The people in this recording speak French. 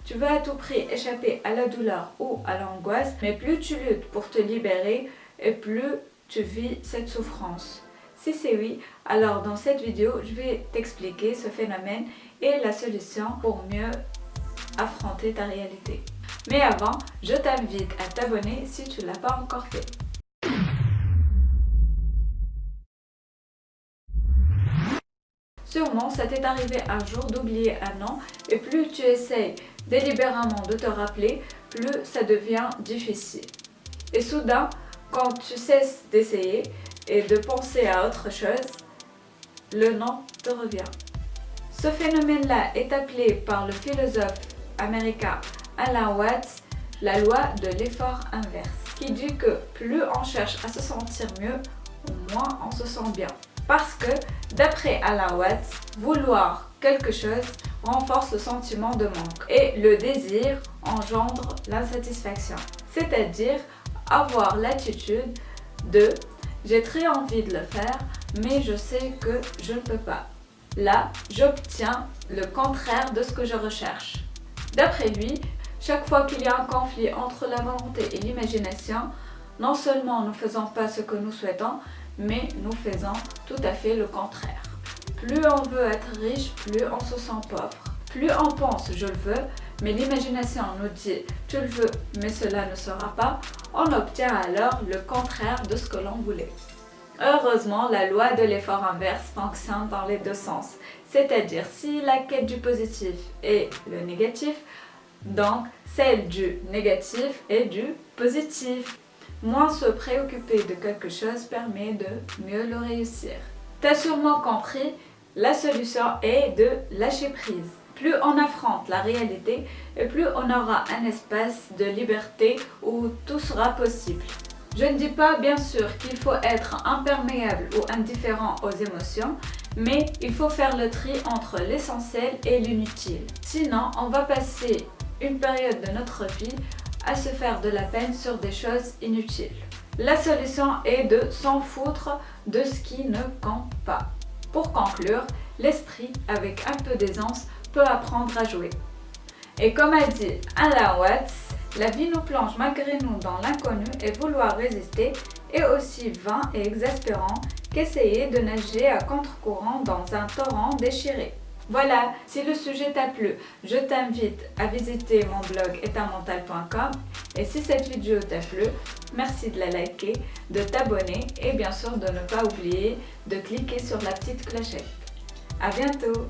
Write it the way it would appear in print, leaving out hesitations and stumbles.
Tu veux à tout prix échapper à la douleur ou à l'angoisse, mais plus tu luttes pour te libérer et plus tu vis cette souffrance. Si c'est oui, alors dans cette vidéo, je vais t'expliquer ce phénomène et la solution pour mieux affronter ta réalité. Mais avant, je t'invite à t'abonner si tu ne l'as pas encore fait. Sûrement, ça t'est arrivé un jour d'oublier un nom et plus tu essayes délibérément de te rappeler, plus ça devient difficile. Et soudain, quand tu cesses d'essayer et de penser à autre chose, le nom te revient. Ce phénomène-là est appelé par le philosophe américain Alan Watts la loi de l'effort inverse, qui dit que plus on cherche à se sentir mieux, moins on se sent bien. Parce que, d'après Alan Watts, vouloir quelque chose renforce le sentiment de manque et le désir engendre l'insatisfaction. C'est-à-dire avoir l'attitude de « j'ai très envie de le faire, mais je sais que je ne peux pas ». Là, j'obtiens le contraire de ce que je recherche. D'après lui, chaque fois qu'il y a un conflit entre la volonté et l'imagination, non seulement nous ne faisons pas ce que nous souhaitons, mais nous faisons tout à fait le contraire. Plus on veut être riche, plus on se sent pauvre. Plus on pense « je le veux », mais l'imagination nous dit « tu le veux, mais cela ne sera pas », on obtient alors le contraire de ce que l'on voulait. Heureusement, la loi de l'effort inverse fonctionne dans les deux sens, c'est-à-dire si la quête du positif est le négatif, donc celle du négatif est du positif. Moins se préoccuper de quelque chose permet de mieux le réussir. T'as sûrement compris, la solution est de lâcher prise. Plus on affronte la réalité et plus on aura un espace de liberté où tout sera possible. Je ne dis pas bien sûr qu'il faut être imperméable ou indifférent aux émotions, mais il faut faire le tri entre l'essentiel et l'inutile. Sinon, on va passer une période de notre vie à se faire de la peine sur des choses inutiles. La solution est de s'en foutre de ce qui ne compte pas. Pour conclure, l'esprit, avec un peu d'aisance, peut apprendre à jouer. Et comme a dit Alan Watts, la vie nous plonge malgré nous dans l'inconnu et vouloir résister est aussi vain et exaspérant qu'essayer de nager à contre-courant dans un torrent déchiré. Voilà, si le sujet t'a plu, je t'invite à visiter mon blog etatmental.com et si cette vidéo t'a plu, merci de la liker, de t'abonner et bien sûr de ne pas oublier de cliquer sur la petite clochette. À bientôt!